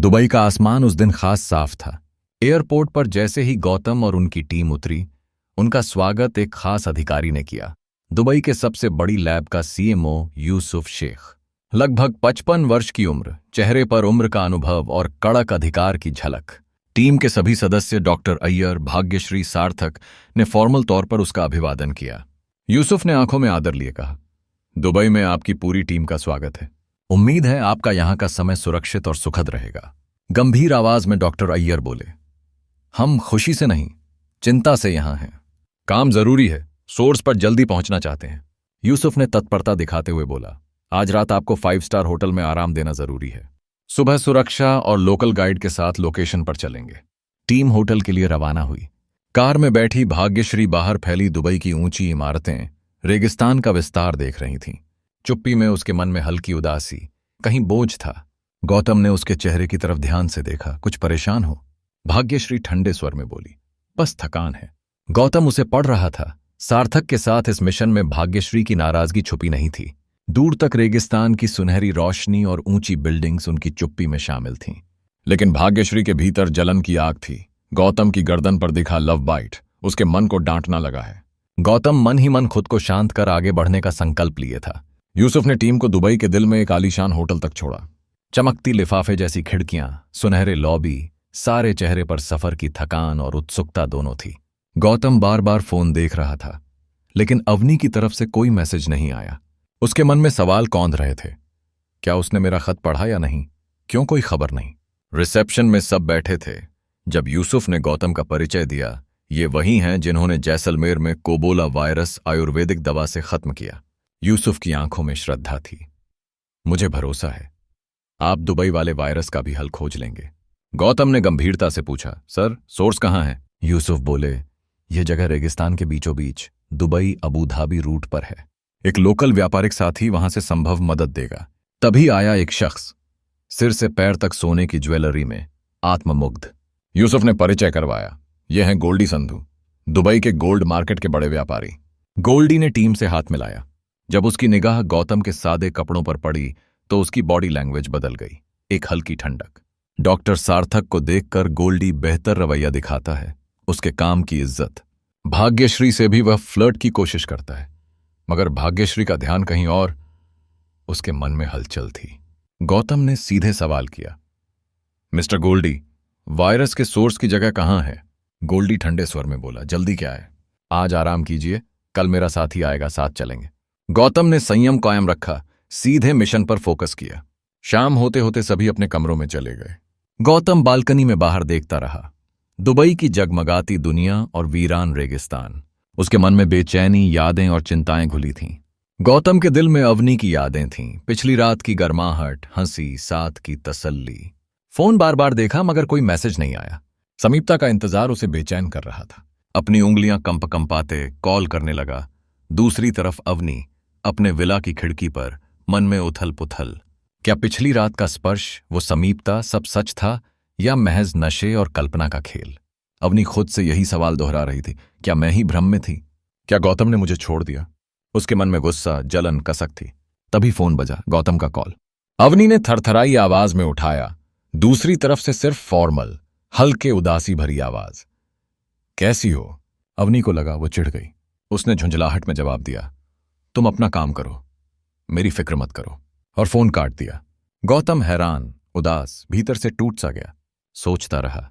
Dubai का आसमान उस दिन खास साफ था। एयरपोर्ट पर जैसे ही गौतम और उनकी टीम उतरी, उनका स्वागत एक खास अधिकारी ने किया। दुबई के सबसे बड़ी लैब का सीएमओ यूसुफ शेख, लगभग 55 वर्ष की उम्र, चेहरे पर उम्र का अनुभव और कड़क अधिकार की झलक। टीम के सभी सदस्य डॉक्टर अय्यर, भाग्यश्री, सार्थक ने फॉर्मल तौर पर उसका अभिवादन किया। यूसुफ ने आंखों में आदर लिए कहा, दुबई में आपकी पूरी टीम का स्वागत है। उम्मीद है आपका यहां का समय सुरक्षित और सुखद रहेगा। गंभीर आवाज में डॉक्टर अय्यर बोले, हम खुशी से नहीं, चिंता से यहां हैं। काम जरूरी है, सोर्स पर जल्दी पहुंचना चाहते हैं। यूसुफ ने तत्परता दिखाते हुए बोला, आज रात आपको 5 स्टार होटल में आराम देना जरूरी है। सुबह सुरक्षा और लोकल गाइड के साथ लोकेशन पर चलेंगे। टीम होटल के लिए रवाना हुई। कार में बैठी भाग्यश्री बाहर फैली दुबई की ऊंची इमारतें, रेगिस्तान का विस्तार देख रही थीं। चुप्पी में उसके मन में हल्की उदासी, कहीं बोझ था। गौतम ने उसके चेहरे की तरफ ध्यान से देखा, कुछ परेशान हो? भाग्यश्री ठंडे स्वर में बोली, बस थकान है। गौतम उसे पढ़ रहा था। सार्थक के साथ इस मिशन में भाग्यश्री की नाराजगी छुपी नहीं थी। दूर तक रेगिस्तान की सुनहरी रोशनी और ऊंची बिल्डिंग्स उनकी चुप्पी में शामिल थीं। लेकिन भाग्यश्री के भीतर जलन की आग थी। गौतम की गर्दन पर दिखा लव बाइट उसके मन को डांटना लगा है। गौतम मन ही मन खुद को शांत कर आगे बढ़ने का संकल्प लिए था। यूसुफ ने टीम को दुबई के दिल में एक आलीशान होटल तक छोड़ा। चमकती लिफाफे जैसी खिड़कियां, सुनहरे लॉबी, सारे चेहरे पर सफर की थकान और उत्सुकता दोनों थी। गौतम बार बार फोन देख रहा था, लेकिन अवनी की तरफ से कोई मैसेज नहीं आया। उसके मन में सवाल कौंध रहे थे, क्या उसने मेरा खत पढ़ा या नहीं? क्यों कोई खबर नहीं? रिसेप्शन में सब बैठे थे। जब यूसुफ ने गौतम का परिचय दिया, ये वही हैं जिन्होंने जैसलमेर में कोबोला वायरस आयुर्वेदिक दवा से खत्म किया। यूसुफ की आंखों में श्रद्धा थी। मुझे भरोसा है, आप दुबई वाले वायरस का भी हल खोज लेंगे। गौतम ने गंभीरता से पूछा, सर सोर्स कहाँ है? यूसुफ बोले, यह जगह रेगिस्तान के बीचों बीच दुबई अबू धाबी रूट पर है। एक लोकल व्यापारिक साथी वहां से संभव मदद देगा। तभी आया एक शख्स, सिर से पैर तक सोने की ज्वेलरी में, आत्ममुग्ध। यूसुफ ने परिचय करवाया, यह हैं गोल्डी संधू, दुबई के गोल्ड मार्केट के बड़े व्यापारी। गोल्डी ने टीम से हाथ मिलाया। जब उसकी निगाह गौतम के सादे कपड़ों पर पड़ी तो उसकी बॉडी लैंग्वेज बदल गई, एक हल्की ठंडक। डॉक्टर सार्थक को देखकर गोल्डी बेहतर रवैया दिखाता है, उसके काम की इज्जत। भाग्यश्री से भी वह फ्लर्ट की कोशिश करता है, मगर भाग्यश्री का ध्यान कहीं और। उसके मन में हलचल थी। गौतम ने सीधे सवाल किया, मिस्टर गोल्डी, वायरस के सोर्स की जगह कहाँ है? गोल्डी ठंडे स्वर में बोला, जल्दी क्या है, आज आराम कीजिए, कल मेरा साथी आएगा, साथ चलेंगे। गौतम ने संयम कायम रखा, सीधे मिशन पर फोकस किया। शाम होते होते सभी अपने कमरों में चले गए। गौतम बालकनी में बाहर देखता रहा, दुबई की जगमगाती दुनिया और वीरान रेगिस्तान। उसके मन में बेचैनी, यादें और चिंताएं घुली थीं। गौतम के दिल में अवनी की यादें थीं, पिछली रात की गर्माहट, हंसी, साथ की तसल्ली। फोन बार बार देखा मगर कोई मैसेज नहीं आया। समीपता का इंतजार उसे बेचैन कर रहा था। अपनी उंगलियां कंपाते कॉल करने लगा। दूसरी तरफ अवनी अपने विला की खिड़की पर, मन में उथल पुथल। क्या पिछली रात का स्पर्श, वो समीपता, सब सच था या महज नशे और कल्पना का खेल? अवनी खुद से यही सवाल दोहरा रही थी, क्या मैं ही भ्रम में थी? क्या गौतम ने मुझे छोड़ दिया? उसके मन में गुस्सा, जलन, कसक थी। तभी फोन बजा, गौतम का कॉल। अवनी ने थरथराई आवाज में उठाया। दूसरी तरफ से सिर्फ फॉर्मल, हल्के उदासी भरी आवाज, कैसी हो? अवनी को लगा वो चिढ़ गई। उसने झुंझलाहट में जवाब दिया, तुम अपना काम करो, मेरी फिक्र मत करो, और फोन काट दिया। गौतम हैरान, उदास, भीतर से टूट सा गया। सोचता रहा,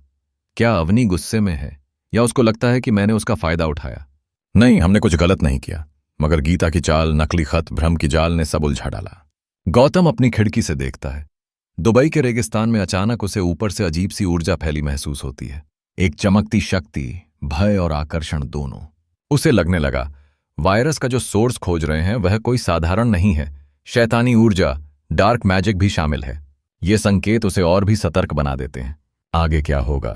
क्या अवनी गुस्से में है या उसको लगता है कि मैंने उसका फायदा उठाया? नहीं, हमने कुछ गलत नहीं किया, मगर गीता की चाल, नकली खत, भ्रम की जाल ने सब उलझा डाला। गौतम अपनी खिड़की से देखता है। दुबई के रेगिस्तान में अचानक उसे ऊपर से अजीब सी ऊर्जा फैली महसूस होती है, एक चमकती शक्ति, भय और आकर्षण दोनों। उसे लगने लगा वायरस का जो सोर्स खोज रहे हैं वह कोई साधारण नहीं है, शैतानी ऊर्जा, डार्क मैजिक भी शामिल है। ये संकेत उसे और भी सतर्क बना देते हैं। आगे क्या होगा?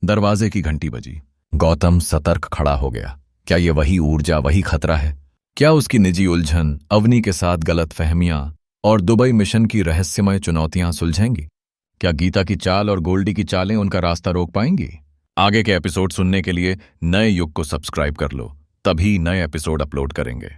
दरवाजे की घंटी बजी। गौतम सतर्क खड़ा हो गया। क्या ये वही ऊर्जा, वही खतरा है? क्या उसकी निजी उलझन, अवनी के साथ गलतफहमियां और दुबई मिशन की रहस्यमय चुनौतियां सुलझेंगी? क्या गीता की चाल और गोल्डी की चालें उनका रास्ता रोक पाएंगी? आगे के एपिसोड सुनने के लिए नए युग को सब्सक्राइब कर लो, तभी नए एपिसोड अपलोड करेंगे।